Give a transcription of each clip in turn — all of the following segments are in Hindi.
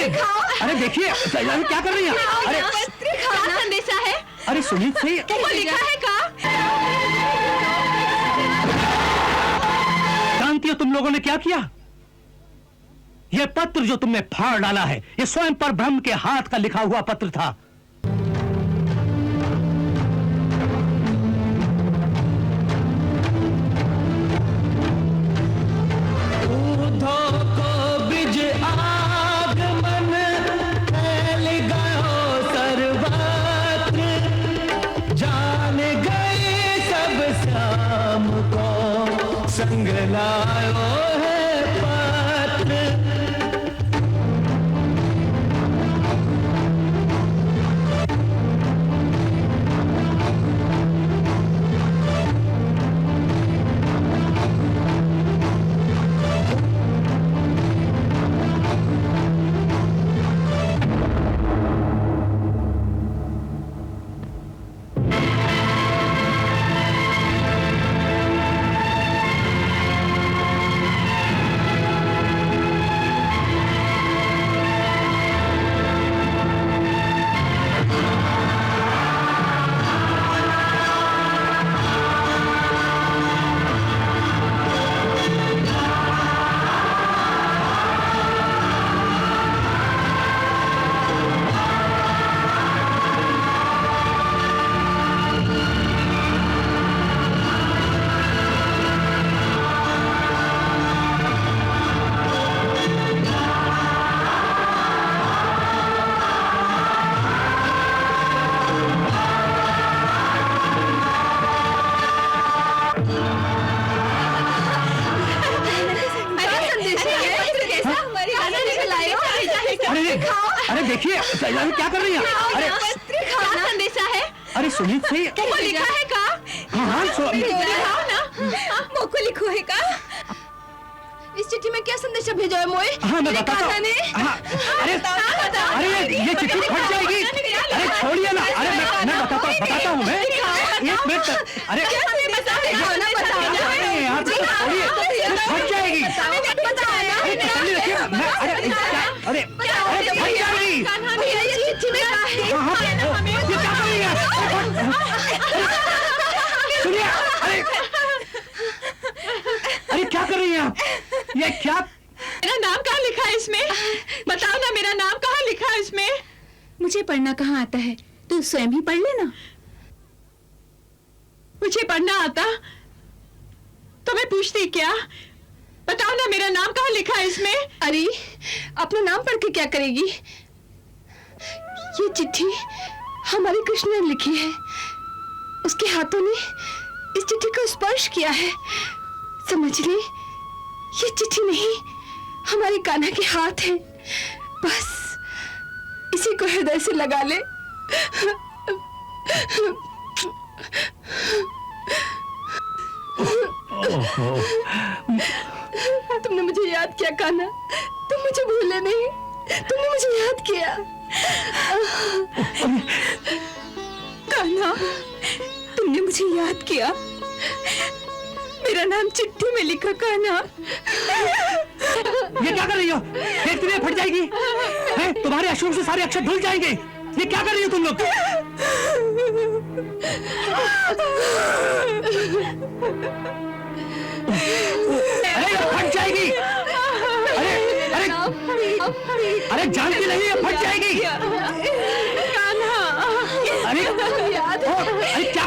अरे देखिए क्या कर रही हैं? अरे क्या संदेशा है? अरे सुनिए सही, वो लिखा है का? जानती हो तुम लोगों ने क्या किया? यह पत्र जो तुमने फाड़ डाला है, यह स्वयं पर ब्रह्म के हाथ का लिखा हुआ पत्र था। संग लायो है पत्र। अरे देखिए क्या कर रही हैं? अरे क्या संदेशा है? अरे सुनिए सही, वो लिखा है का? हाँ मोको लिखो है का? इस चिट्ठी में क्या संदेशा भेजा है मोए? हाँ मैं बताता हूँ। अरे ये चिट्ठी फट जाएगी। अरे छोड़िए ना। अरे मैं बताता हूँ मैं। एक मिनट। अरे यार छोड़िए, फट जाएगी। अरे तसल्ली रखिए। अरे फट जाएगी। ये क्या कर रही है? सुनिए। अरे क्या कर रही हैं आप? ये क्या? मेरा नाम कहाँ लिखा है इसमें? बताओ ना, मेरा नाम कहाँ लिखा है इसमें? मुझे पढ़ना कहाँ आता है? तू स्वयं ही पढ़ लेना। मुझे पढ़ना आता तो मैं पूछती क्या? बताओ ना, मेरा नाम कहाँ लिखा है इसमें? अरे अपना नाम पढ़ के क्या करेगी? ये चिट्ठी हमारे कृष्ण ने लिखी है। उसके हाथों ने इस चिट्ठी को स्पर्श किया है। समझ ले, ये चिट्ठी नहीं, हमारे कान्हा के हाथ है। बस इसी को हृदय से लगा ले। तुमने मुझे याद किया कान्हा, तुम मुझे भूले नहीं, तुमने मुझे याद किया। कान्हा, तुमने मुझे याद किया। मेरा नाम चिट्ठी में लिखा कान्हा। ये क्या कर रही हो? देखती नहीं फट जाएगी। तुम्हारे अश्रु से सारे अक्षर धुल जाएंगे। ये क्या कर रही हो तुम लोग? अरे फट जाएगी। अरे जानती नहीं है, फट जाएगी। कान्हा, अरे क्या?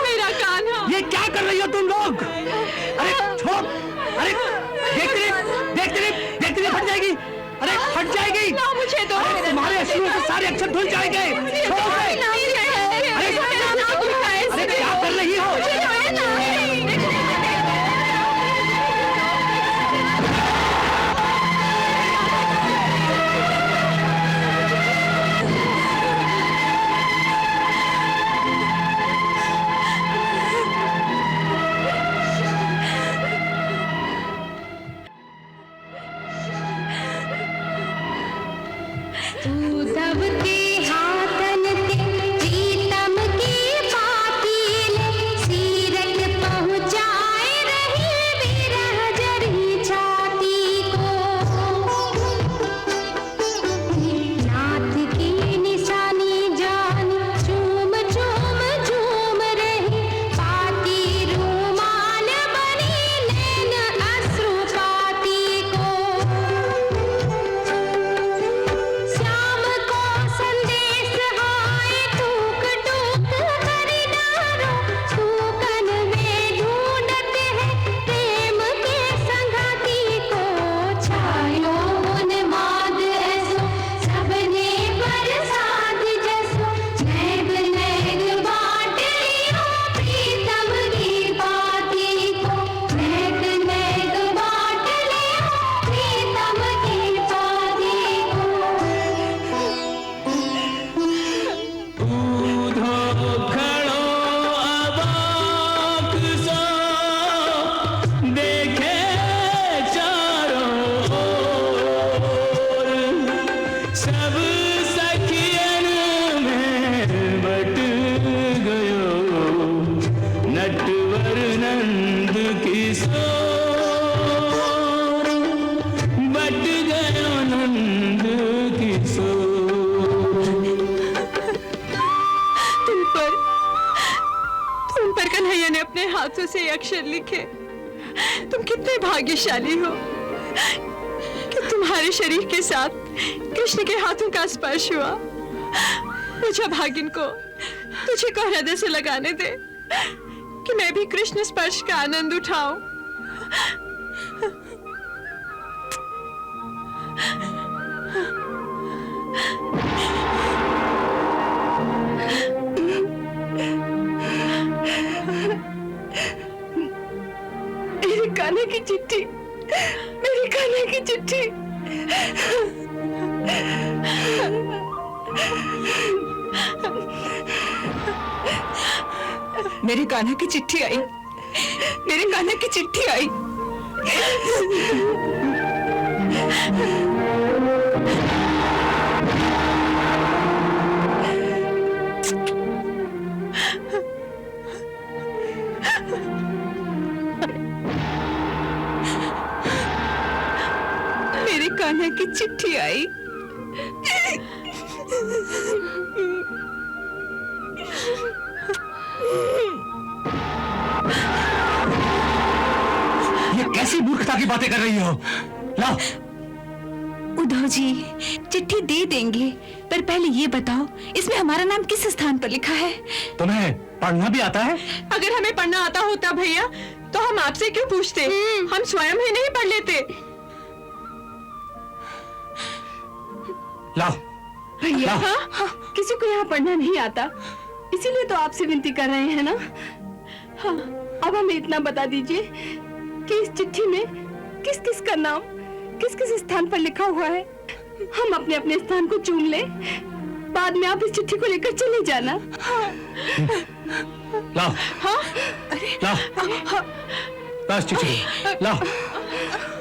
मेरा कान्हा। ये क्या कर रही हो तुम लोग? अरे छोड़। अरे देखती नहीं फट जाएगी। अरे फट जाएगी। मुझे तो तुम्हारे अश्रु से सारे अक्षर धुल जाएंगे। अरे क्या कर रही हो? किशोर बट गयो नंद किशोर। तुम पर कन्हैया ने अपने हाथों से ये अक्षर लिखे। तुम कितने भाग्यशाली हो कि तुम्हारे शरीर के साथ कृष्ण के हाथों का स्पर्श हुआ। मुझे भागिन को तुझे को हृदय से लगाने दे कि मैं भी कृष्ण स्पर्श का आनंद उठाऊं। मेरे कान्हा की चिट्ठी, मेरे कान्हा की चिट्ठी। मेरे कान्हा की चिट्ठी आई, मेरे कान्हा की चिट्ठी आई। मेरे कान्हा की चिट्ठी आई। ये कैसी मूर्खता की बातें कर रही हो? लाओ। उद्धव जी, चिट्ठी दे देंगे, पर पहले ये बताओ इसमें हमारा नाम किस स्थान पर लिखा है? तुम्हें पढ़ना भी आता है? अगर हमें पढ़ना आता होता भैया तो हम आपसे क्यों पूछते? हम स्वयं ही नहीं पढ़ लेते। लाओ। भैया, हाँ, किसी को यहाँ पढ़ना नहीं आता, इसीलिए तो आपसे विनती कर रहे हैं ना। हाँ, अब हमें इतना बता दीजिए कि इस चिट्ठी में किस किस का नाम किस किस स्थान पर लिखा हुआ है। हम अपने अपने स्थान को चुन लें, बाद में आप इस चिट्ठी को लेकर चले जाना। हाँ। लाओ। हाँ? लाओ। हाँ। बस चिट्ठी लाओ,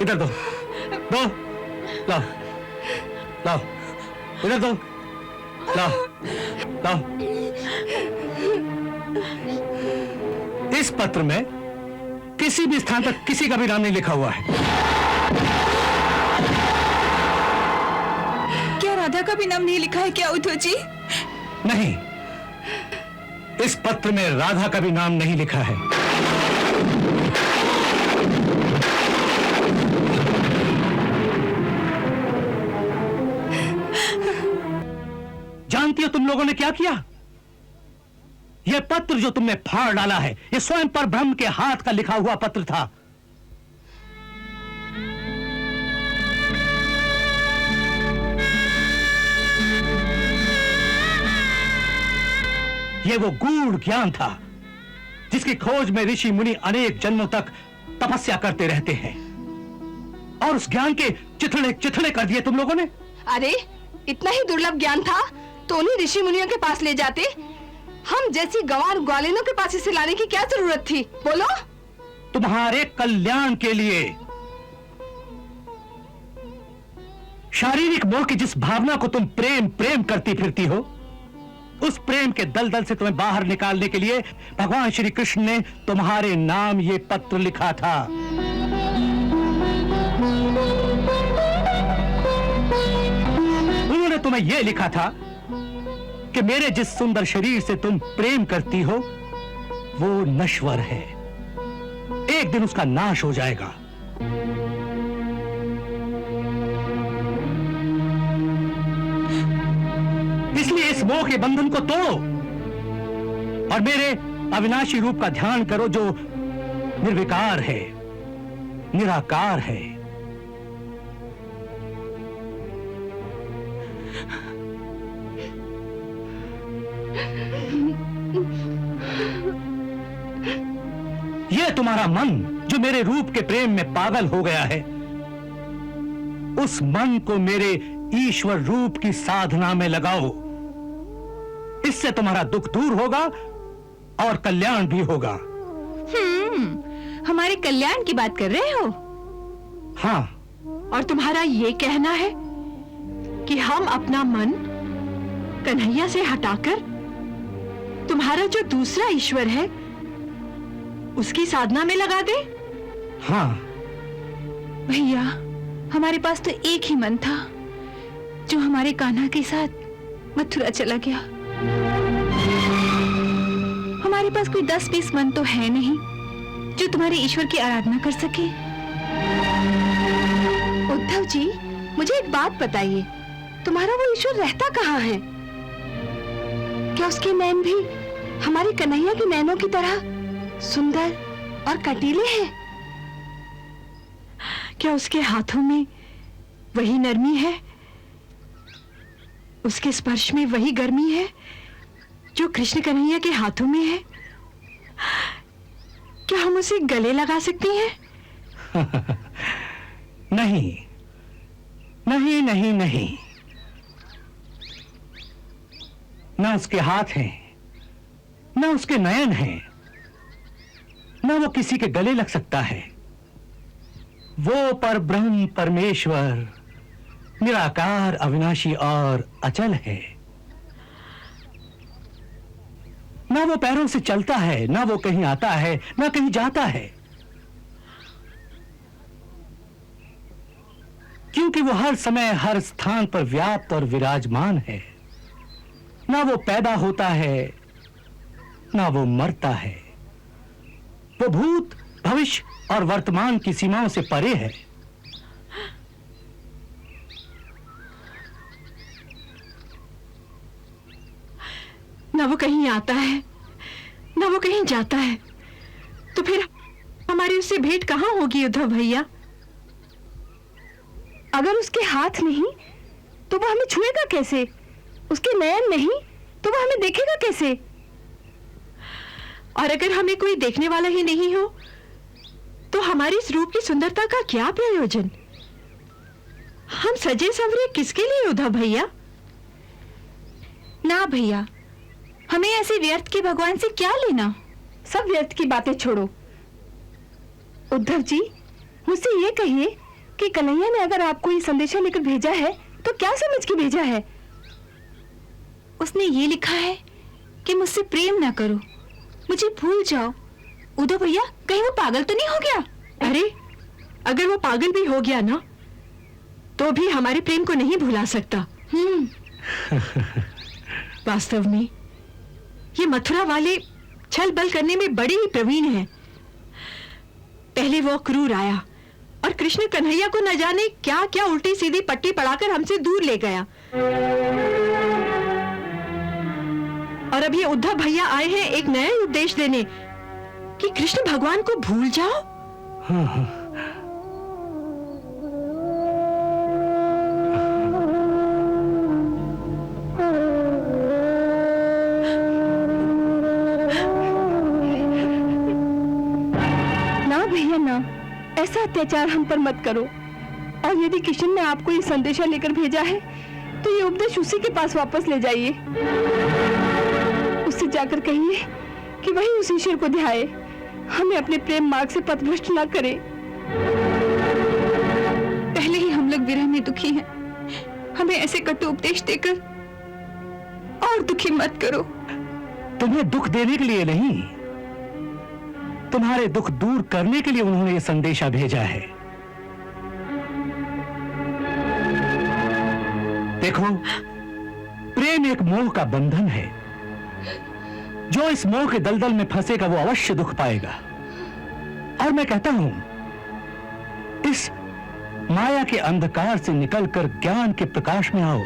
इधर दो, दो, लाओ, लाओ, इधर दो, लाओ, लाओ। इस पत्र में किसी भी स्थान पर किसी का भी नाम नहीं लिखा हुआ है। क्या राधा का भी नाम नहीं लिखा है क्या उद्धव जी? नहीं, इस पत्र में राधा का भी नाम नहीं लिखा है। जानती हो तुम लोगों ने क्या किया? यह पत्र जो तुमने फाड़ डाला है, यह स्वयं पर ब्रह्म के हाथ का लिखा हुआ पत्र था। यह वो गूढ़ ज्ञान था जिसकी खोज में ऋषि मुनि अनेक जन्मों तक तपस्या करते रहते हैं, और उस ज्ञान के चिथड़े चिथड़े कर दिए तुम लोगों ने। अरे, इतना ही दुर्लभ ज्ञान था तो उन्हीं ऋषि मुनियों के पास ले जाते। हम जैसी गंवार ग्वालिनों के पास इसे लाने की क्या जरूरत थी? बोलो। तुम्हारे कल्याण के लिए। शारीरिक मोह की जिस भावना को तुम प्रेम प्रेम करती फिरती हो, उस प्रेम के दलदल से तुम्हें बाहर निकालने के लिए भगवान श्री कृष्ण ने तुम्हारे नाम ये पत्र लिखा था। उन्होंने तुम्हें यह लिखा था कि मेरे जिस सुंदर शरीर से तुम प्रेम करती हो वो नश्वर है, एक दिन उसका नाश हो जाएगा। इसलिए इस मोह के बंधन को तोड़ो और मेरे अविनाशी रूप का ध्यान करो जो निर्विकार है, निराकार है। यह तुम्हारा मन जो मेरे रूप के प्रेम में पागल हो गया है, उस मन को मेरे ईश्वर रूप की साधना में लगाओ। इससे तुम्हारा दुख दूर होगा और कल्याण भी होगा। हमारे कल्याण की बात कर रहे हो? हाँ। और तुम्हारा ये कहना है कि हम अपना मन कन्हैया से हटाकर तुम्हारा जो दूसरा ईश्वर है उसकी साधना में लगा दे? हाँ। भैया, हमारे पास तो एक ही मन था जो हमारे कान्हा के साथ मथुरा चला गया। हमारे पास कोई 10-20 मन तो है नहीं जो तुम्हारे ईश्वर की आराधना कर सके। उद्धव जी, मुझे एक बात बताइए, तुम्हारा वो ईश्वर रहता कहाँ है? क्या उसके नैन भी हमारे कन्हैया के नैनों की तरह सुंदर और कटीले हैं? क्या उसके हाथों में वही नरमी है? उसके स्पर्श में वही गर्मी है जो कृष्ण कन्हैया के हाथों में है? क्या हम उसे गले लगा सकते हैं? नहीं, नहीं, नहीं, नहीं। ना उसके हाथ हैं, ना उसके नयन हैं, ना वो किसी के गले लग सकता है। वो परब्रह्म परमेश्वर निराकार, अविनाशी और अचल है। ना वो पैरों से चलता है, ना वो कहीं आता है, ना कहीं जाता है, क्योंकि वो हर समय हर स्थान पर व्याप्त और विराजमान है। ना वो पैदा होता है, ना वो मरता है। वो भूत, भविष्य और वर्तमान की सीमाओं से परे है। ना वो कहीं आता है, ना वो कहीं जाता है, तो फिर हमारी उससे भेंट कहाँ होगी उद्धव भैया? अगर उसके हाथ नहीं तो वो हमें छुएगा कैसे? उसके नयन नहीं तो वो हमें देखेगा कैसे? और अगर हमें कोई देखने वाला ही नहीं हो तो हमारी इस रूप की सुंदरता का क्या प्रयोजन? हम सजे संवरे किसके लिए उद्धव भैया? ना भैया, हमें ऐसे व्यर्थ के भगवान से क्या लेना? सब व्यर्थ की बातें छोड़ो। उद्धव जी, मुझसे ये कहिए कि कन्हैया ने अगर आपको ये संदेशा लेकर भेजा है तो क्या समझ के भेजा है? उसने ये लिखा है कि मुझसे प्रेम ना करो, मुझे भूल जाओ। उद्धव भैया, कहीं वो पागल तो नहीं हो गया? अरे, अगर वो पागल भी हो गया ना तो भी हमारे प्रेम को नहीं भुला सकता। वास्तव में ये मथुरा वाले छल बल करने में बड़े ही प्रवीण हैं। पहले वो क्रूर आया और कृष्ण कन्हैया को न जाने क्या क्या उल्टी सीधी पट्टी पढ़ाकर हमसे दूर ले गया, और अब ये उद्धव भैया आए हैं एक नया उपदेश देने कि कृष्ण भगवान को भूल जाओ। ना भैया ना, ऐसा अत्याचार हम पर मत करो। और यदि किशन ने आपको ये संदेशा लेकर भेजा है तो ये उपदेश उसी के पास वापस ले जाइए। उससे जाकर कहिए कि वही उस ईश्वर को ध्याए, हमें अपने प्रेम मार्ग से पथभ्रष्ट ना करे। पहले ही हम लोग विरह में दुखी हैं, हमें ऐसे कटु उपदेश देकर और दुखी मत करो। तुम्हें दुख देने के लिए नहीं, तुम्हारे दुख दूर करने के लिए उन्होंने ये संदेशा भेजा है। देखो, प्रेम एक मोह का बंधन है। जो इस मोह के दलदल में फंसेगा वो अवश्य दुख पाएगा। और मैं कहता हूं, इस माया के अंधकार से निकलकर ज्ञान के प्रकाश में आओ,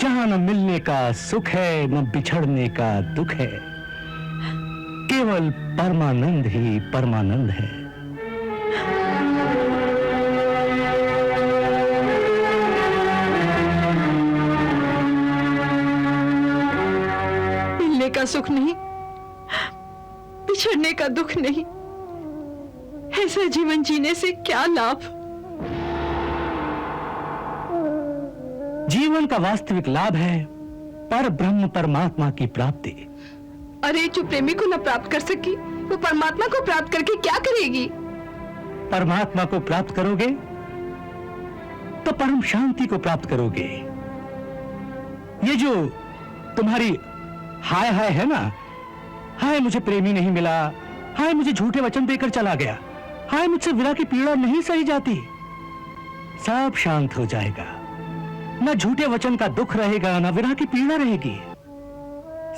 जहां न मिलने का सुख है, न बिछड़ने का दुख है, केवल परमानंद ही परमानंद है। मिलने का सुख नहीं, बिछड़ने का दुख नहीं, ऐसा जीवन जीने से क्या लाभ? जीवन का वास्तविक लाभ है पर ब्रह्म परमात्मा की प्राप्ति। अरे, जो प्रेमी को न प्राप्त कर सकी वो परमात्मा को प्राप्त करके क्या करेगी? परमात्मा को प्राप्त करोगे तो परम शांति को प्राप्त करोगे। ये जो तुम्हारी हाय हाय है ना, हाय मुझे प्रेमी नहीं मिला, हाय मुझे झूठे वचन देकर चला गया। हाय मुझसे विरह की पीड़ा नहीं सही जाती। सब शांत हो जाएगा, न झूठे वचन का दुख रहेगा, न विरह की पीड़ा रहेगी।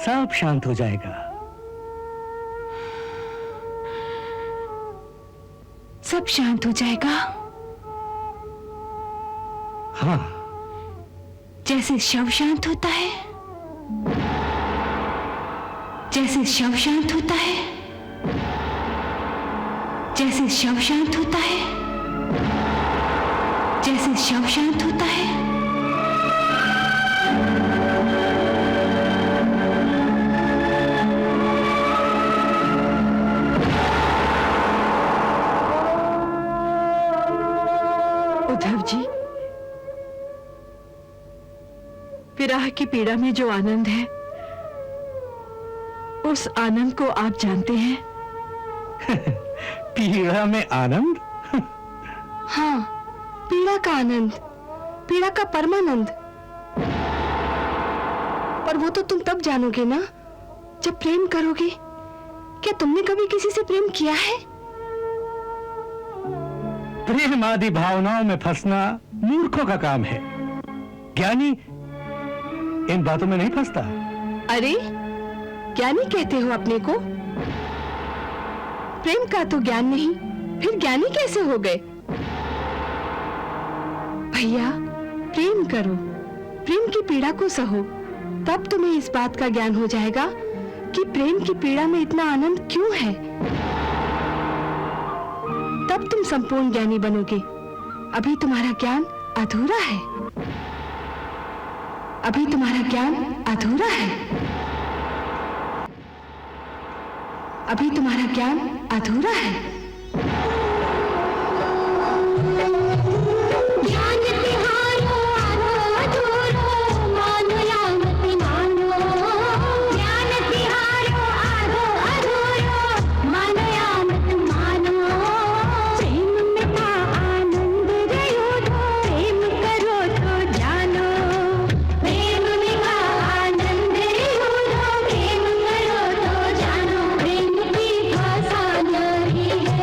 सब शांत हो जाएगा। सब शांत हो जाएगा। हाँ, जैसे शव शांत होता है, जैसे शव शांत होता है, जैसे शव शांत होता है, जैसे शव शांत होता है। उद्धव जी, विरह की पीड़ा में जो आनंद है, उस आनंद को आप जानते हैं? पीड़ा में आनंद? हाँ, पीड़ा का आनंद, पीड़ा का परमानंद। पर वो तो तुम तब जानोगे ना जब प्रेम करोगे। क्या तुमने कभी किसी से प्रेम किया है? प्रेम आदि भावनाओं में फंसना मूर्खों का काम है। ज्ञानी इन बातों में नहीं फंसता। अरे, ज्ञानी कहते हो अपने को? प्रेम का तो ज्ञान नहीं, फिर ज्ञानी कैसे हो गए? भैया, प्रेम करो, प्रेम की पीड़ा को सहो, तब तुम्हें इस बात का ज्ञान हो जाएगा कि प्रेम की पीड़ा में इतना आनंद क्यों है। तब तुम संपूर्ण ज्ञानी बनोगे। अभी तुम्हारा ज्ञान अधूरा है। अभी तुम्हारा ज्ञान अधूरा है। अभी तुम्हारा ज्ञान अधूरा है। ज्ञान तिहारो अधूरो, मानो या मत मानो। ज्ञान तिहारो अधूरो, मानो या मत मानो। प्रेम में था आनंद रयो दो, प्रेम करो तो जानो। प्रेम में था आनंद रयो दो, प्रेम करो तो जानो। प्रेम की भाषा न्यारी है,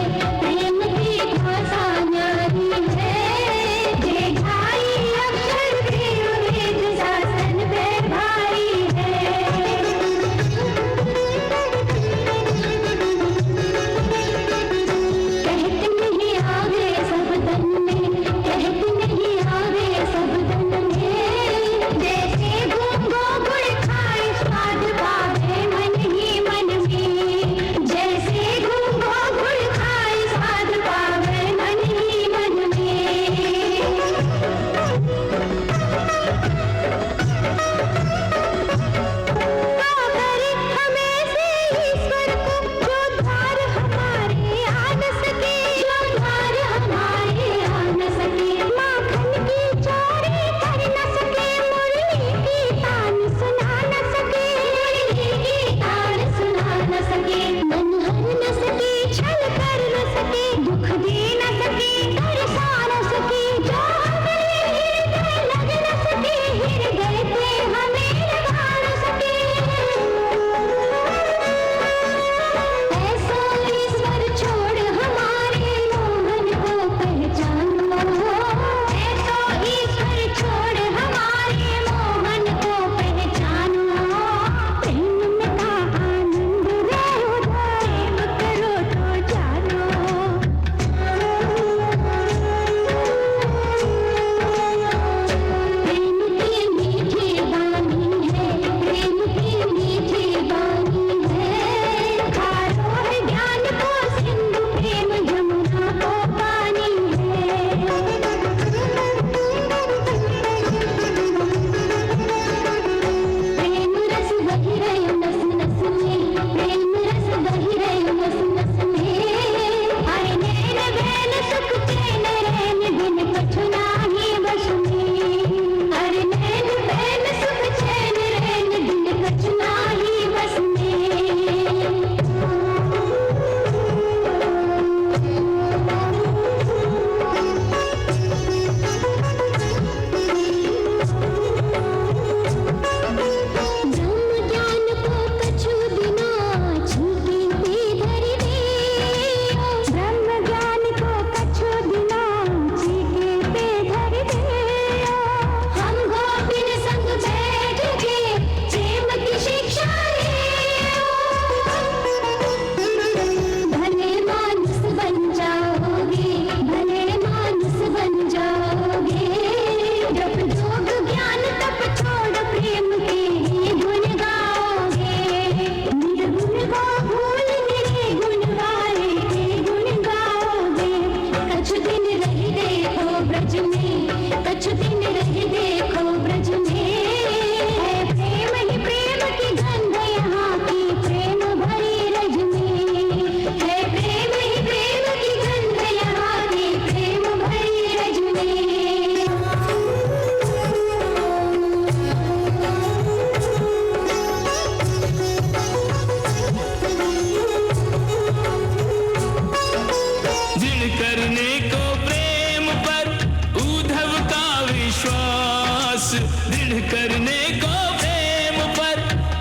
युद्ध करने को प्रेम पर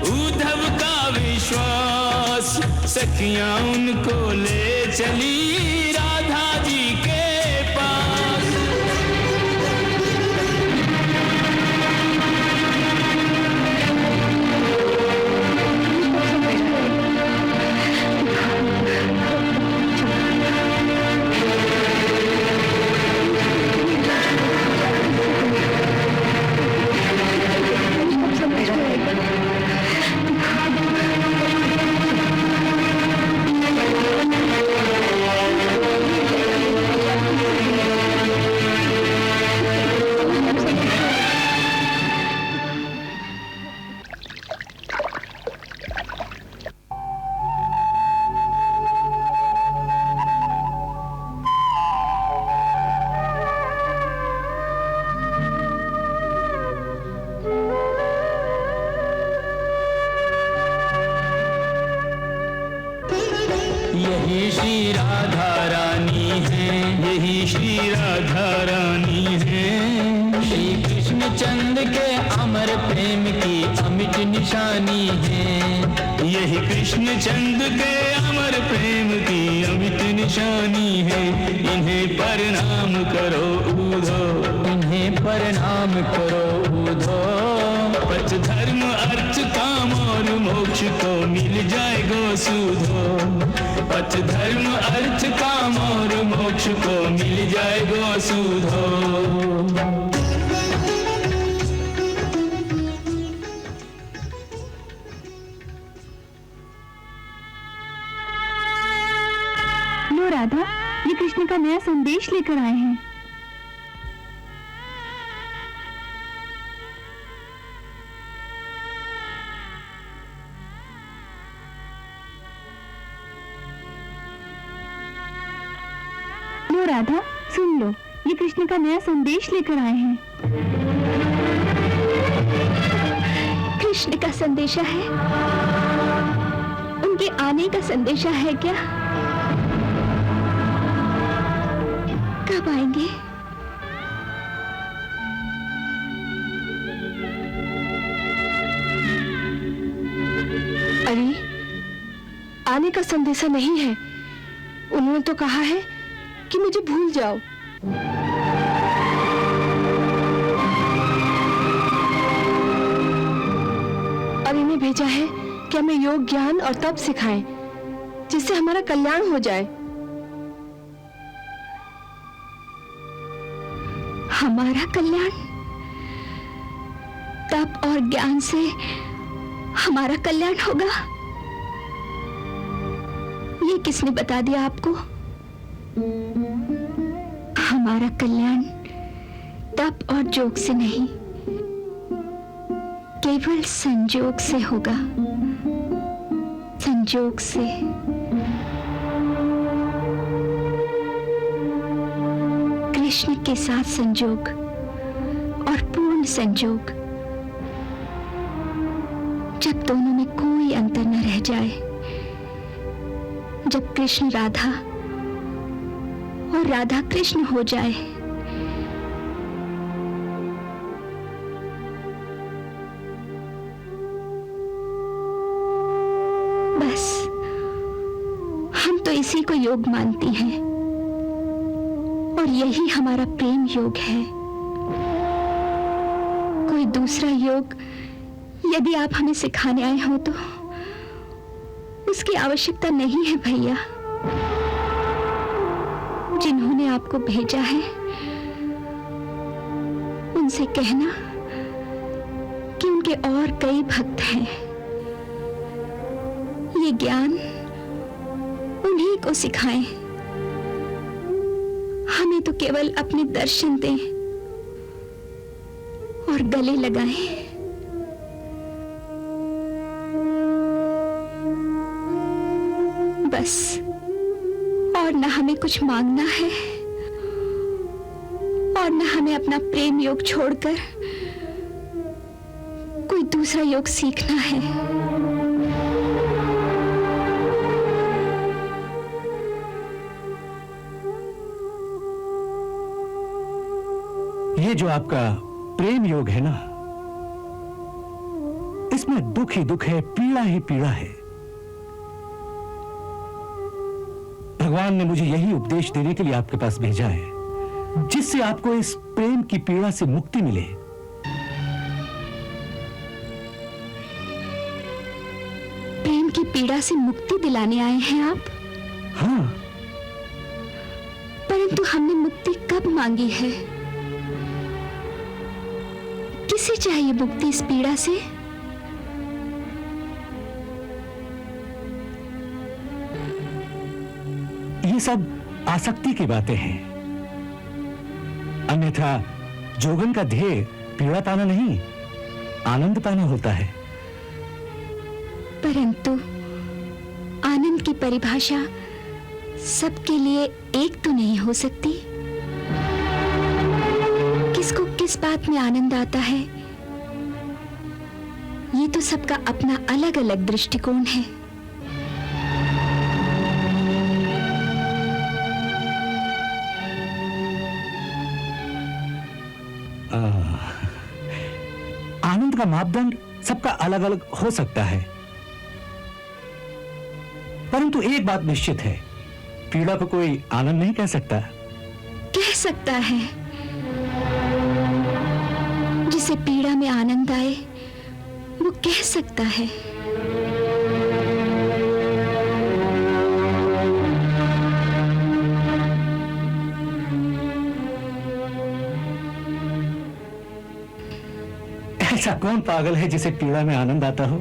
उद्धव का विश्वास। सखियां उनको ले चली राधा जी के पास। यही श्री राधा रानी है, यही श्री राधा रानी है। श्री कृष्ण चंद्र के अमर प्रेम की अमिट निशानी है। यही कृष्ण चंद्र के अमर प्रेम की अमिट निशानी है। इन्हें प्रणाम करो उधो, इन्हें प्रणाम करो उधो। पथ धर्म अर्थ काम और मोक्ष को मिल जाएगा सुधो। पथ धर्म अर्थ काम और मोक्ष को मिल जाएगा सुधो। लो राधा, ये कृष्ण का नया संदेश लेकर आए हैं। लो राधा, सुन लो, ये कृष्ण का नया संदेश लेकर आए हैं। कृष्ण का संदेशा है? उनके आने का संदेशा है क्या? कब आएंगे? अरे, आने का संदेशा नहीं है। उन्होंने तो कहा है कि मुझे भूल जाओ। और इन्हें भेजा है कि हमें योग, ज्ञान और तप सिखाएं, जिससे हमारा कल्याण हो जाए। हमारा कल्याण? तप और ज्ञान से हमारा कल्याण होगा? ये किसने बता दिया आपको? हमारा कल्याण तप और जोग से नहीं, केवल संयोग से होगा। संयोग से। कृष्ण के साथ संयोग और पूर्ण संयोग, जब दोनों में कोई अंतर न रह जाए, जब कृष्ण राधा और राधा कृष्ण हो जाए। बस हम तो इसी को योग मानती हैं और यही हमारा प्रेम योग है। कोई दूसरा योग यदि आप हमें सिखाने आए हो तो उसकी आवश्यकता नहीं है भैया। जिन्होंने आपको भेजा है उनसे कहना कि उनके और कई भक्त हैं। ये ज्ञान उन्हीं को सिखाएं। हमें तो केवल अपने दर्शन दें और गले लगाएं। बस, और न हमें कुछ मांगना है और न हमें अपना प्रेम योग छोड़कर कोई दूसरा योग सीखना है। ये जो आपका प्रेम योग है ना, इसमें दुख ही दुख है, पीड़ा ही पीड़ा है। भगवान ने मुझे यही उपदेश देने के लिए आपके पास भेजा है, जिससे आपको इस प्रेम की पीड़ा से मुक्ति मिले। प्रेम की पीड़ा से मुक्ति दिलाने आए हैं आप? हाँ। परंतु हमने मुक्ति कब मांगी है? किसे चाहिए मुक्ति इस पीड़ा से? ये सब आसक्ति की बातें हैं, अन्यथा जोगन का ध्येय पीड़ा पाना नहीं, आनंद पाना होता है। परंतु आनंद की परिभाषा सबके लिए एक तो नहीं हो सकती। किसको किस बात में आनंद आता है, ये तो सबका अपना अलग अलग दृष्टिकोण है। आनंद का मापदंड सबका अलग अलग हो सकता है, परंतु एक बात निश्चित है, पीड़ा को कोई आनंद नहीं कह सकता। कह सकता है। जिसे पीड़ा में आनंद आए वो कह सकता है। ऐसा कौन पागल है जिसे पीड़ा में आनंद आता हो?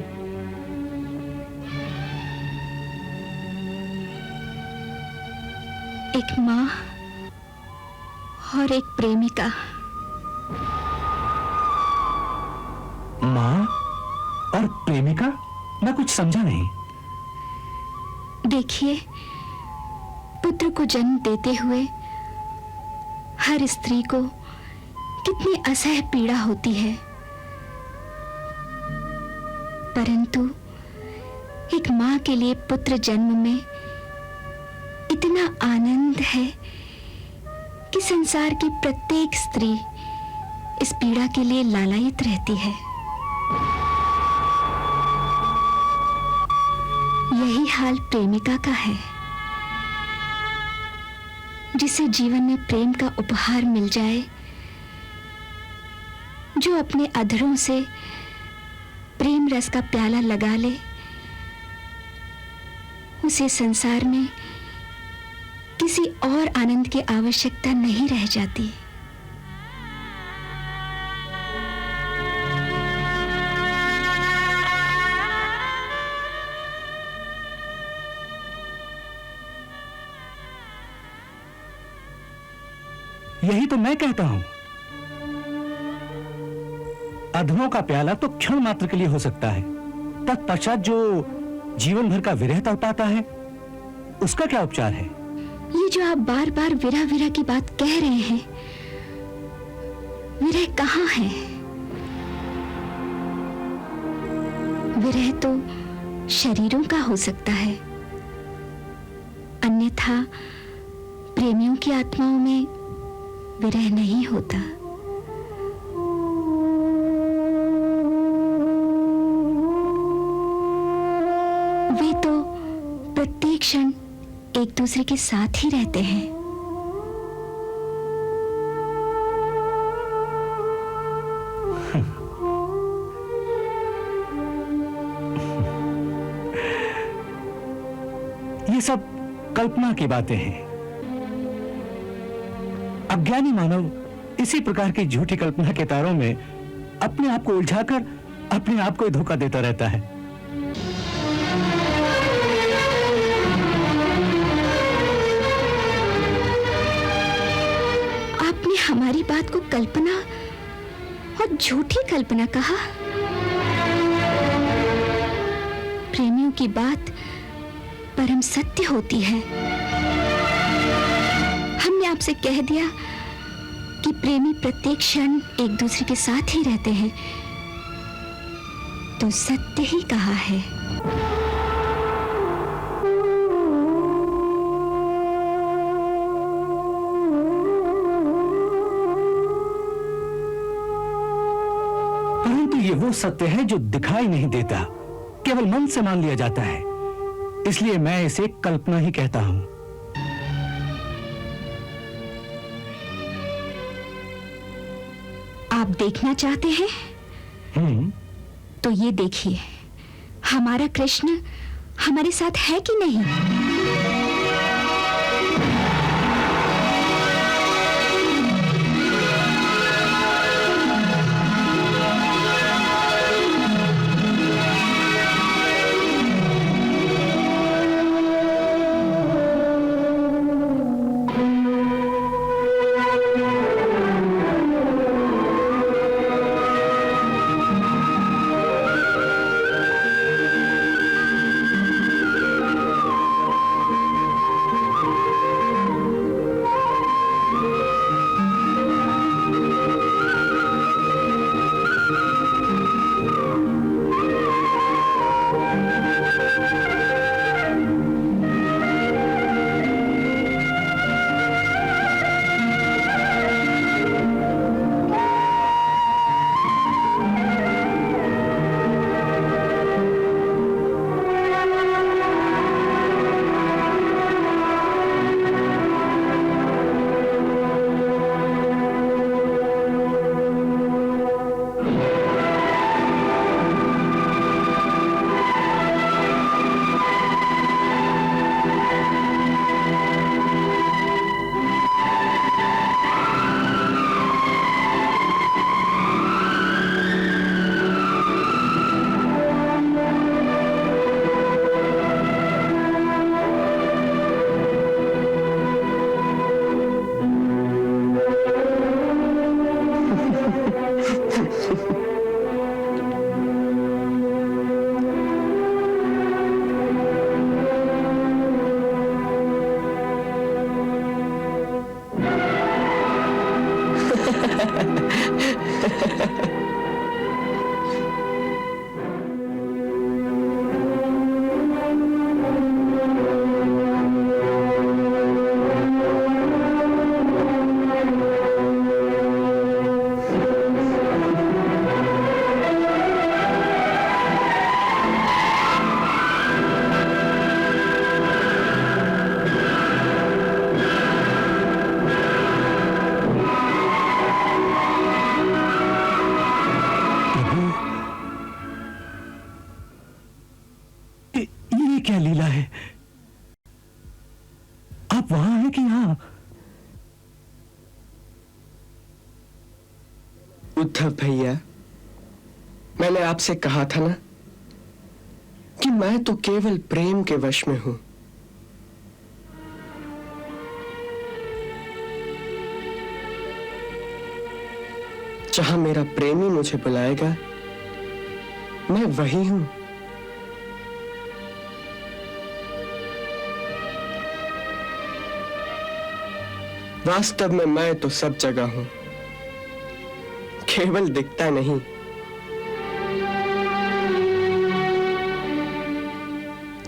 एक माँ और एक प्रेमिका। माँ और प्रेमिका? मैं कुछ समझा नहीं। देखिए, पुत्र को जन्म देते हुए हर स्त्री को कितनी असह्य पीड़ा होती है, परंतु एक माँ के लिए पुत्र जन्म में इतना आनंद है कि संसार की प्रत्येक स्त्री इस पीड़ा के लिए लालायित रहती है। यही हाल प्रेमिका का है, जिसे जीवन में प्रेम का उपहार मिल जाए, जो अपने अधरों से प्रेम रस का प्याला लगा ले, उसे संसार में किसी और आनंद की आवश्यकता नहीं रह जाती। यही तो मैं कहता हूं, अधरों का प्याला तो क्षण मात्र के लिए हो सकता है, तत्पश्चात जो जीवन भर का विरह तड़पाता है, उसका क्या उपचार है? ये जो आप बार बार विरह विरह की बात कह रहे हैं, विरह कहाँ है? विरह तो शरीरों का हो सकता है, अन्यथा प्रेमियों की आत्माओं में विरह नहीं होता। वे तो प्रत्येक क्षण एक दूसरे के साथ ही रहते हैं। ये सब कल्पना की बातें हैं। अज्ञानी मानव इसी प्रकार की झूठी कल्पना के तारों में अपने आप को उलझाकर अपने आप को ही धोखा देता रहता है। आपने हमारी बात को कल्पना और झूठी कल्पना कहा। प्रेमियों की बात परम सत्य होती है। हमने आपसे कह दिया कि प्रेमी प्रत्येक क्षण एक दूसरे के साथ ही रहते हैं, तो सत्य ही कहा है। परंतु ये वो सत्य है जो दिखाई नहीं देता, केवल मन से मान लिया जाता है। इसलिए मैं इसे कल्पना ही कहता हूं। आप देखना चाहते हैं? तो ये देखिए, हमारा कृष्ण हमारे साथ है कि नहीं? क्या लीला है? आप वहां हैं कि यहां? उद्धव भैया, मैंने आपसे कहा था ना कि मैं तो केवल प्रेम के वश में हूं। जहां मेरा प्रेमी मुझे बुलाएगा, मैं वही हूं। वास्तव में मैं तो सब जगह हूं, केवल दिखता नहीं।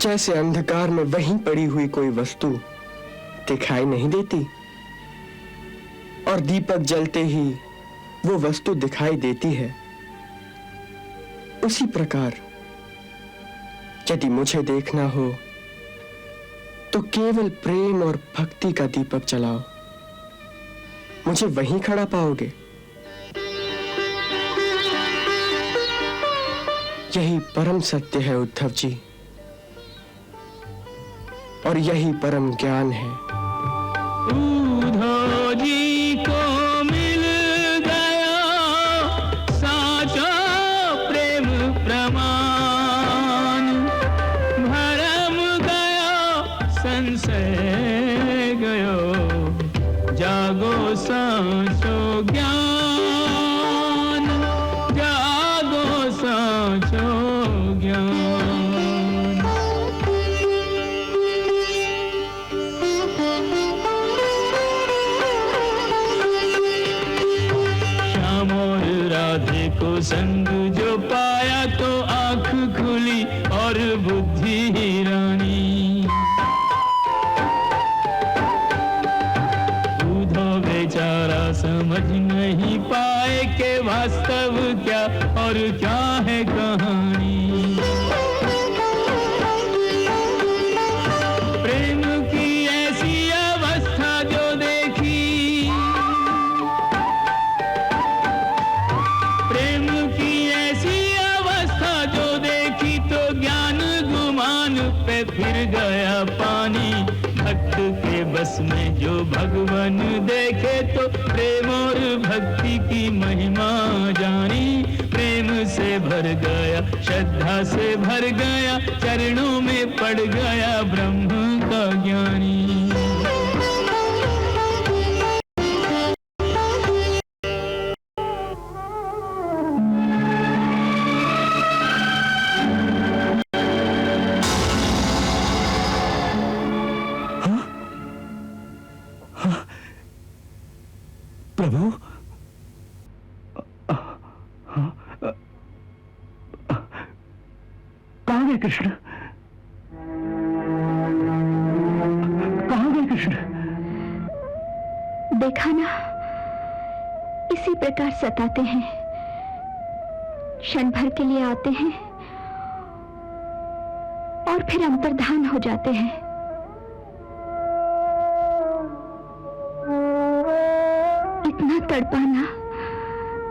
जैसे अंधकार में वहीं पड़ी हुई कोई वस्तु दिखाई नहीं देती और दीपक जलते ही वो वस्तु दिखाई देती है, उसी प्रकार यदि मुझे देखना हो तो केवल प्रेम और भक्ति का दीपक जलाओ, मुझे वहीं खड़ा पाओगे। यही परम सत्य है उद्धव जी, और यही परम ज्ञान है। उद्धव जी को मिल गया साचा प्रेम प्रमाण, भरम गया संशय गयो, जागो साचो ज्ञान, जागो साचो ज्ञान। श्याम और राधे को संग जो पाया तो आंख खुली और बुद्धि रानी। बेचारा समझ नहीं नहीं पाए कि वास्तव क्या और क्या है कहानी। प्रेम की ऐसी अवस्था जो देखी, प्रेम की ऐसी अवस्था जो देखी तो ज्ञान गुमान पे फिर गया पानी। भक्त के बस में जो भगवान देखे तो प्रेम और भक्ति की महिमा जानी। प्रेम से भर गया, श्रद्धा से भर गया, चरणों में पड़ गया ब्रह्म का ज्ञानी। प्रभु, कहाँ गए कृष्ण? कहाँ गए कृष्ण? देखा ना, इसी प्रकार सताते हैं, क्षण भर के लिए आते हैं और फिर अंतर्धान हो जाते हैं। इतना तड़पाना,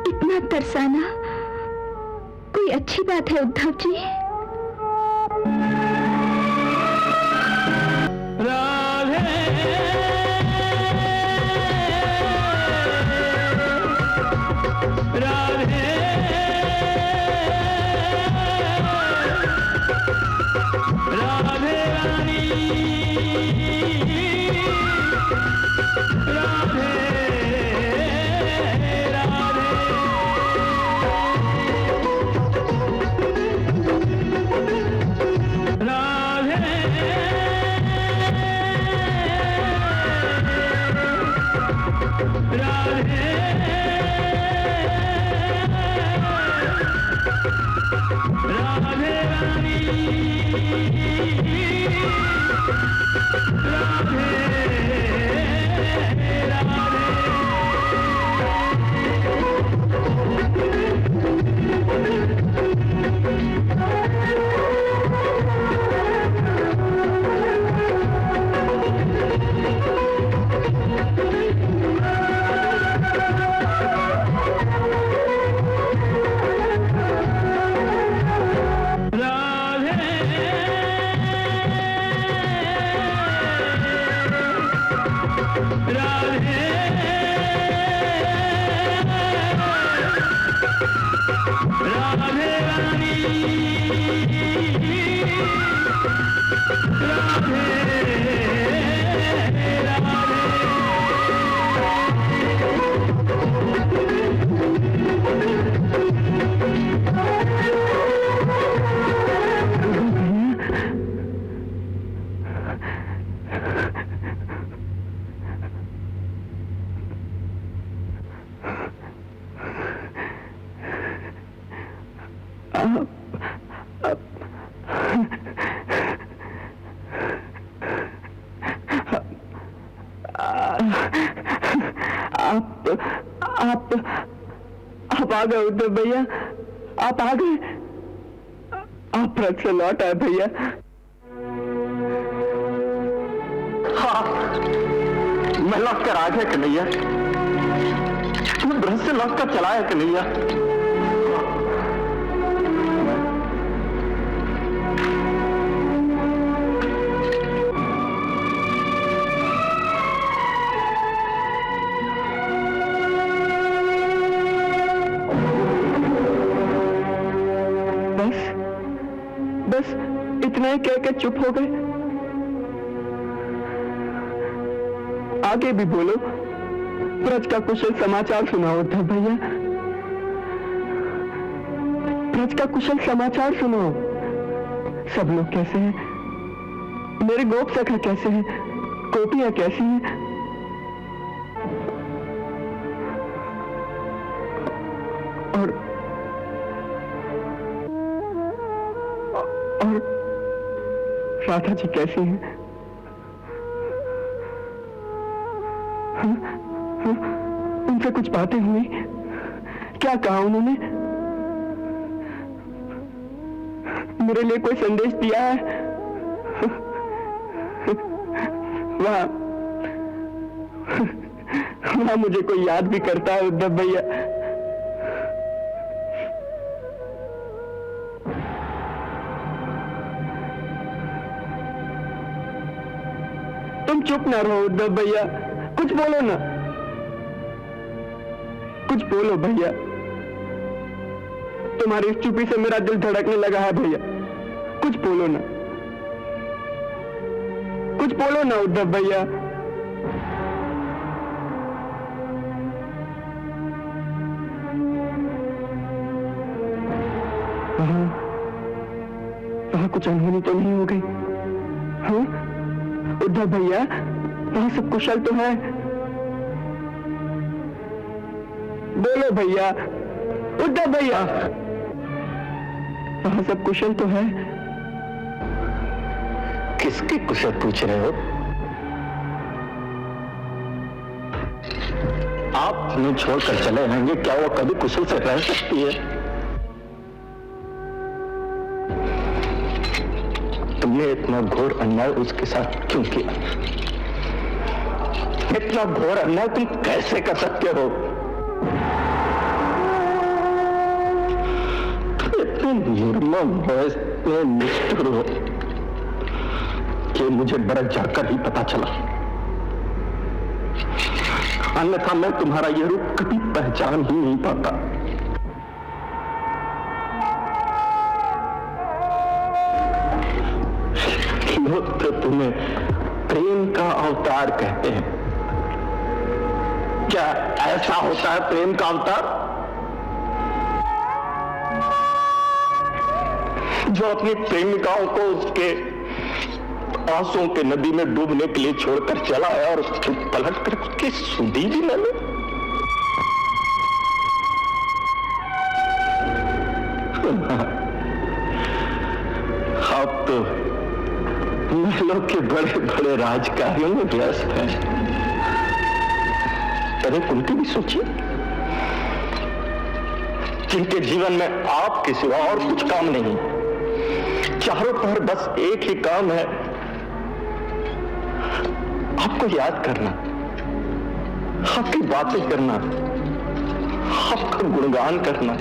इतना तरसाना कोई अच्छी बात है उद्धव जी? राधे राधे राधे रानी राधे आप आ गए उद्धव भैया, आप आ गए। आप व्रत से लौट आए भैया। हाँ, मैं लौट कर आ गया कन्हैया। मैं व्रत से लौट कर चला है कन्हैया। बस इतना ही कहकर चुप हो गए। आगे भी बोलो, ब्रज का कुशल समाचार सुनाओ उद्धव भैया। ब्रज का कुशल समाचार सुनाओ। सब लोग कैसे हैं? मेरे गोप सखा कैसे हैं? गोपियां कैसी हैं? और राधा जी कैसी हैं? उनसे कुछ बातें हुई? क्या कहा उन्होंने? मेरे लिए कोई संदेश दिया है? वहां मुझे कोई याद भी करता है उद्धव भैया। तुम चुप ना रहो उद्धव भैया, कुछ बोलो ना, कुछ बोलो भैया। तुम्हारी इस चुप्पी से मेरा दिल धड़कने लगा है भैया, कुछ बोलो ना, कुछ बोलो ना उद्धव भैया। वहां कुछ अनहोनी तो नहीं हो गई? हाँ उद्धव भैया, वहां सब कुशल तो है? बोलो भैया, उद्धव भैया, वहां सब कुशल तो है? किसकी कुशल पूछ रहे हो? आप मुझे छोड़कर चले आएंगे, क्या वो कभी कुशल से रह सकती है? तुमने इतना घोर अन्याय उसके साथ क्यों किया? इतना घोर अन्याय तुम कैसे कर सकते हो? तुम इतने निर्मम हो, इतने निष्ठुर हो कि मुझे बरस जाकर ही पता चला, अन्यथा मैं तुम्हारा यह रूप कभी पहचान ही नहीं पाता। लोग तो तुम्हें प्रेम का अवतार कहते हैं। क्या ऐसा होता है प्रेम का अवतार? जो अपनी प्रेमिकाओं को उसके आंसुओं के नदी में डूबने के लिए छोड़कर चला है और उसके पलट कर उसकी सुधी भी न ले। आप तो महलों के बड़े बड़े राजकार्यों में व्यस्त हैं। अरे उनकी भी सोचिए, जिनके जीवन में आपके सिवा और कुछ काम नहीं, चारों पर बस एक ही काम है, आपको याद करना, आपकी बातें करना, आपका गुणगान करना।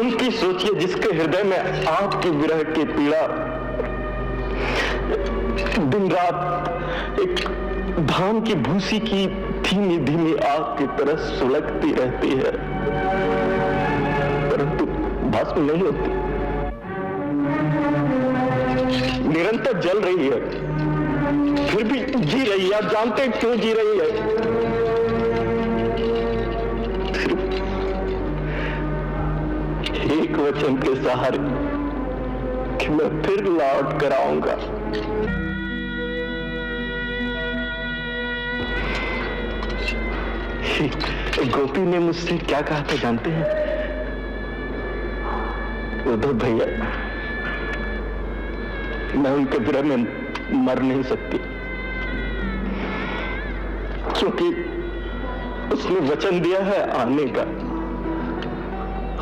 उनकी सोचिए जिसके हृदय में आपकी विरह की पीड़ा दिन रात एक धान की भूसी की धीमी धीमी आग की तरह सुलगती रहती है, परंतु भस्म नहीं होती, निरंतर जल रही है, फिर भी जी रही है। आप जानते हैं क्यों जी रही है? एक वचन के सहारे कि मैं फिर लौट कर आऊंगा। गोपी ने मुझसे क्या कहा था जानते हैं? उद्धव भैया, मैं उनके विरह में मर नहीं सकती, क्योंकि उसने वचन दिया है आने का,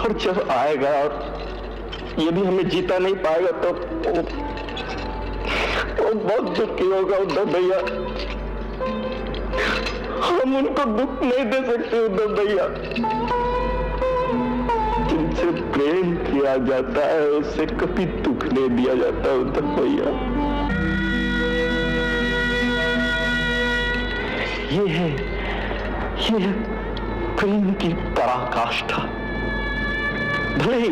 और जब आएगा और यदि हमें जीता नहीं पाएगा तो वो बहुत दुखी होगा उद्धव भैया। हम उनको दुख नहीं दे सकते उद्धव भैया। जिनसे प्रेम किया जाता है उससे कभी दुख नहीं दिया जाता उद्धव भैया। ये है प्रेम की पराकाष्ठा। भले ही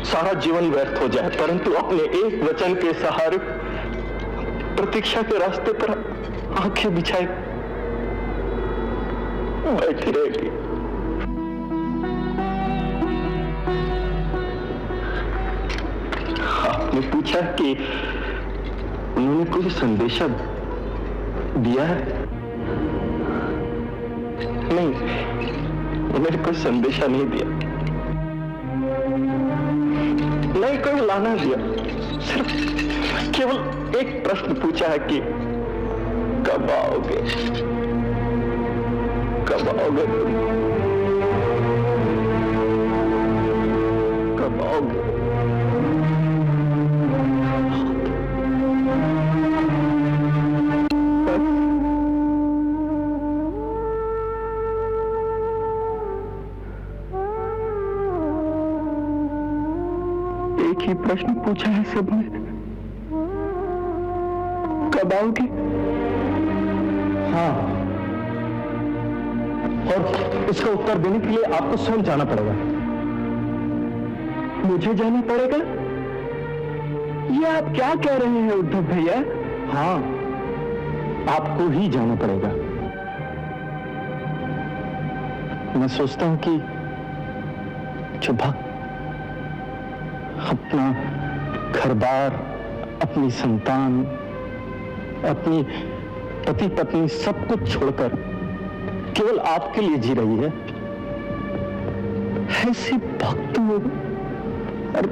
सारा जीवन व्यर्थ हो जाए, परंतु अपने एक वचन के सहारे प्रतीक्षा के रास्ते पर आंखें बिछाए बैठी रहेगी। आपने पूछा कि उन्होंने कोई संदेशा दिया है? नहीं, उन्होंने कोई संदेशा नहीं दिया, नहीं कोई लाना दिया, सिर्फ केवल एक प्रश्न पूछा है कि कब आओगे? कब आओगे तुम? कब आओगे? एक ही प्रश्न पूछा है सबने, कब आओगे? हाँ, और इसका उत्तर देने के लिए आपको स्वयं जाना पड़ेगा। मुझे जाना पड़ेगा? ये आप क्या कह रहे हैं उद्धव भैया? हाँ, आपको ही जाना पड़ेगा। मैं सोचता हूं कि जो भक्त अपना घर-बार, अपनी संतान, अपनी पति पत्नी सब कुछ छोड़कर केवल आपके लिए जी रही है, ऐसी भक्तों और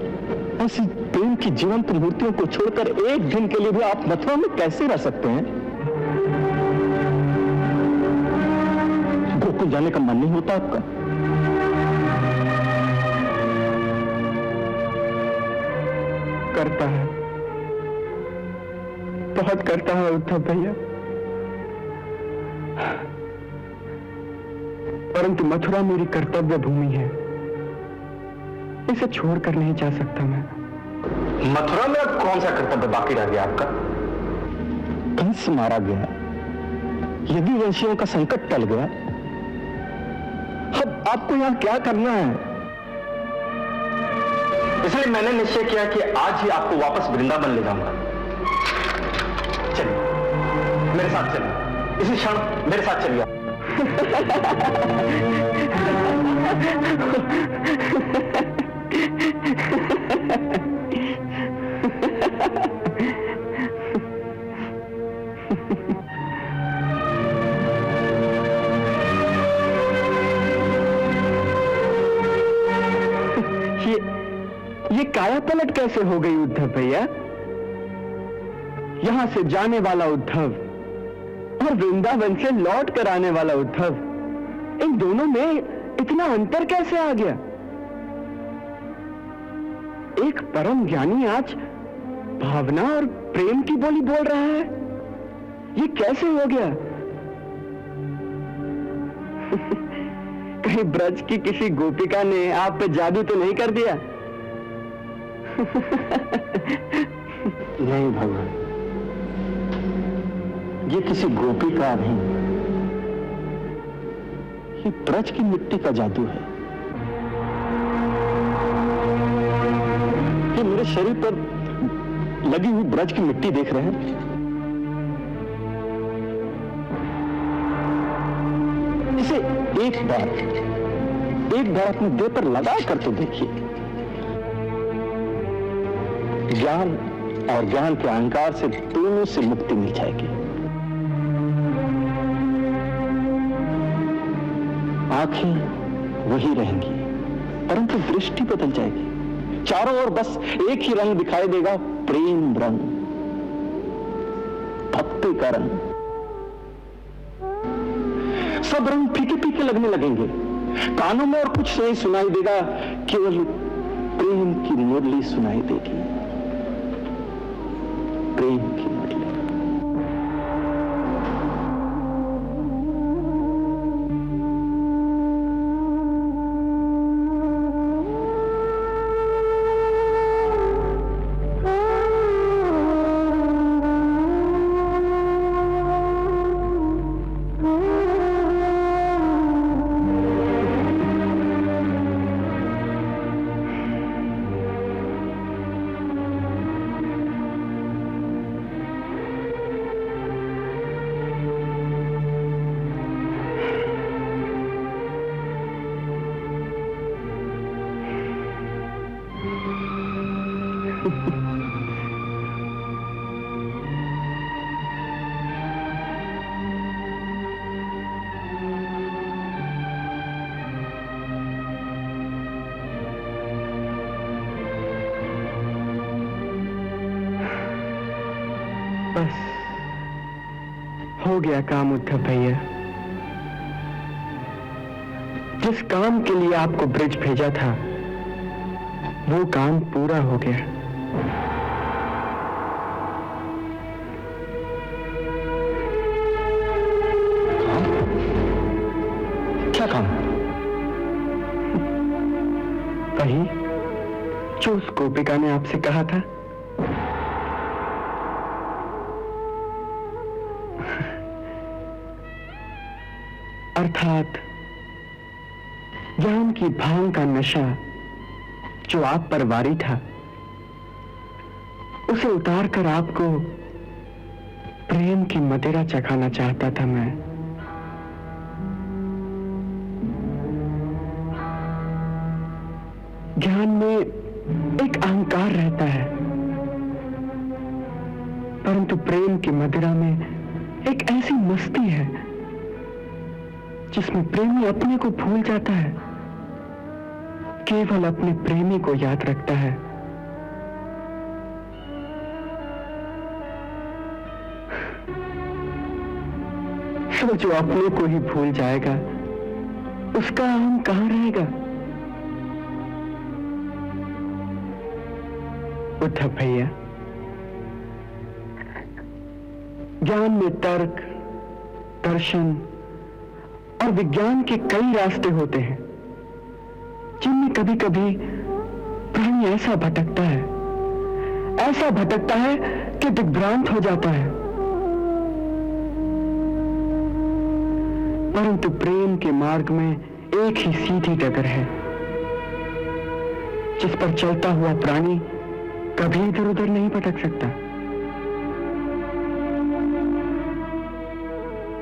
ऐसी प्रेम की जीवंत मूर्तियों को छोड़कर एक दिन के लिए भी आप मथुरा में कैसे रह सकते हैं? गोकुल जाने का मन नहीं होता आपका? करता है, बहुत करता है उद्धव भैया, परंतु मथुरा मेरी कर्तव्य भूमि है, इसे छोड़कर नहीं जा सकता मैं। मथुरा में अब कौन सा कर्तव्य बाकी रह गया आपका? कंस मारा गया, यदुवंशियों का संकट टल गया, अब आपको यहां क्या करना है? इसलिए मैंने निश्चय किया कि आज ही आपको वापस वृंदावन ले जाऊंगा। चलिए, मेरे साथ चलिए, इसी क्षण मेरे साथ चलिए। ये काया पलट कैसे हो गई उद्धव भैया? यहां से जाने वाला उद्धव और वृंदावन से लौट कर आने वाला उद्धव, इन दोनों में इतना अंतर कैसे आ गया? एक परम ज्ञानी आज भावना और प्रेम की बोली बोल रहा है, ये कैसे हो गया? कहीं ब्रज की किसी गोपिका ने आप पे जादू तो नहीं कर दिया? नहीं भगवान, ये किसी गोपी का नहीं, ये ब्रज की मिट्टी का जादू है। ये मेरे शरीर पर लगी हुई ब्रज की मिट्टी देख रहे हैं? इसे एक बार अपने देह पर लगा कर तो देखिए। ज्ञान और ज्ञान के अहंकार से दोनों से मुक्ति मिल जाएगी। आंखें वही रहेंगी, परंतु दृष्टि बदल जाएगी। चारों ओर बस एक ही रंग दिखाई देगा, प्रेम रंग, भक्ति का रंग। सब रंग फीके फीके लगने लगेंगे, कानों में और कुछ नहीं सुनाई देगा, केवल प्रेम की मुरली सुनाई देगी। प्रेम की मुरली। हो गया काम उद्धव भैया। जिस काम के लिए आपको ब्रिज भेजा था वो काम पूरा हो गया। क्या काम? वही जो उस गोपिका ने आपसे कहा था। अर्थात ज्ञान की भांग का नशा जो आप पर वारी था उसे उतार कर आपको प्रेम की मदिरा चखाना चाहता था मैं। ज्ञान में एक अहंकार रहता है, परंतु प्रेम की मदिरा में एक ऐसी मस्ती है जिसमें प्रेमी अपने को भूल जाता है, केवल अपने प्रेमी को याद रखता है। तो जो अपने को ही भूल जाएगा उसका हम कहां रहेगा? उद्धव भैया, ज्ञान में तर्क, दर्शन और विज्ञान के कई रास्ते होते हैं जिनमें कभी कभी प्राणी ऐसा भटकता है कि दिग्भ्रांत हो जाता है। परंतु प्रेम के मार्ग में एक ही सीधी डगर है जिस पर चलता हुआ प्राणी कभी इधर उधर नहीं भटक सकता।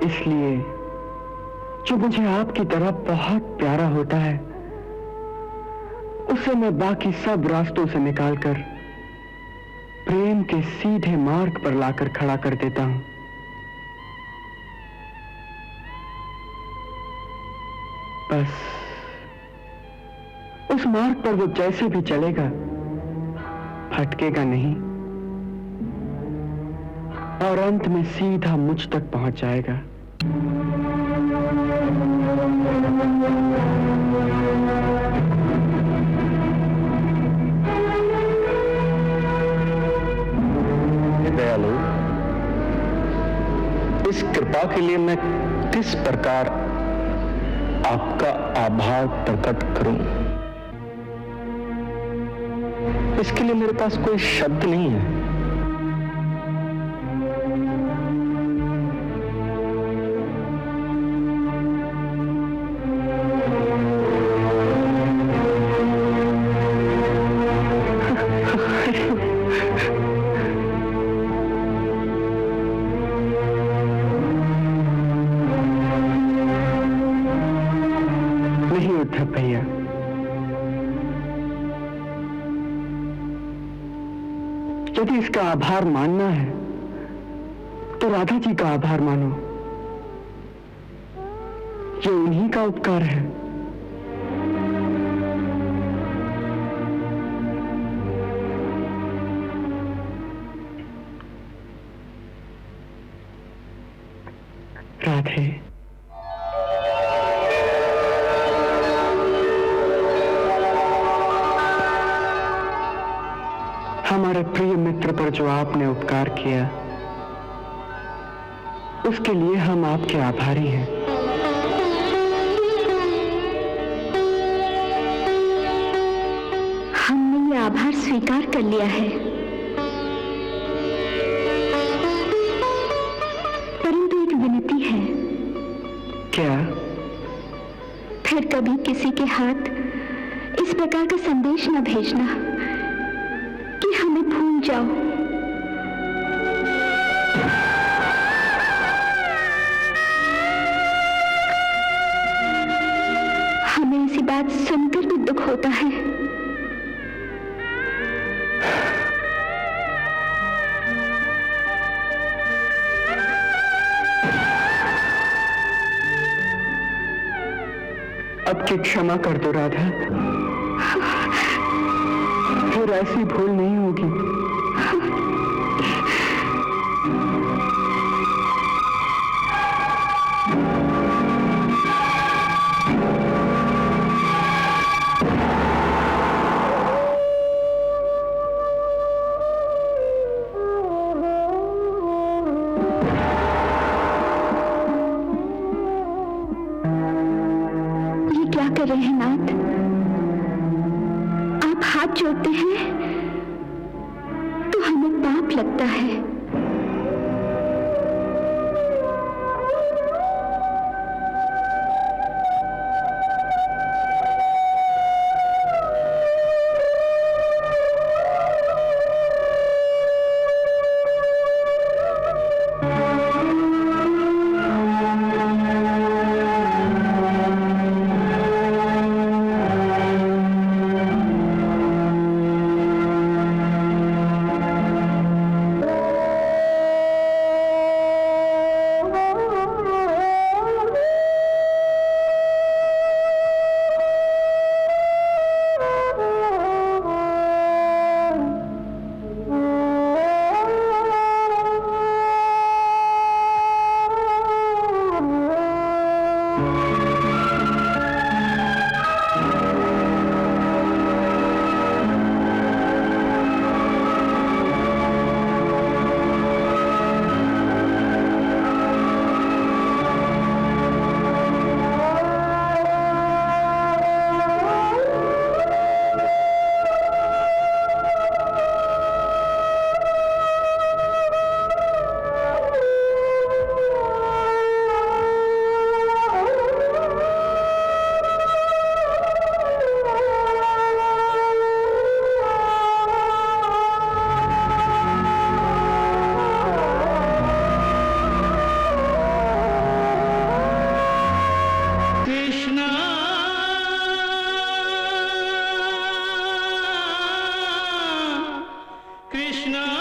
इसलिए जो मुझे आपकी तरह बहुत प्यारा होता है उसे मैं बाकी सब रास्तों से निकालकर प्रेम के सीधे मार्ग पर लाकर खड़ा कर देता हूं। बस उस मार्ग पर वो जैसे भी चलेगा भटकेगा नहीं और अंत में सीधा मुझ तक पहुंच जाएगा। दयालु, इस कृपा के लिए मैं किस प्रकार आपका आभार प्रकट करूं? इसके लिए मेरे पास कोई शब्द नहीं है। नहीं उद्धव भैया, यदि इसका आभार मानना है तो राधा जी का आभार मानो। ये उन्हीं का उपकार है। राधे, हमारे प्रिय मित्र पर जो आपने उपकार किया उसके लिए हम आपके आभारी हैं। हमने ये आभार स्वीकार कर लिया है, परंतु एक विनती है। क्या? फिर कभी किसी के हाथ इस प्रकार का संदेश न भेजना कि हमें भूल जाओ। हमें ऐसी बात सुनकर भी दुख होता है। अब की क्षमा कर दो राधा, फिर ऐसी भूल नहीं होगी। कर रहे हैं नाथ? आप हाथ जोड़ते हैं तो हमें पाप लगता है। कृष्णा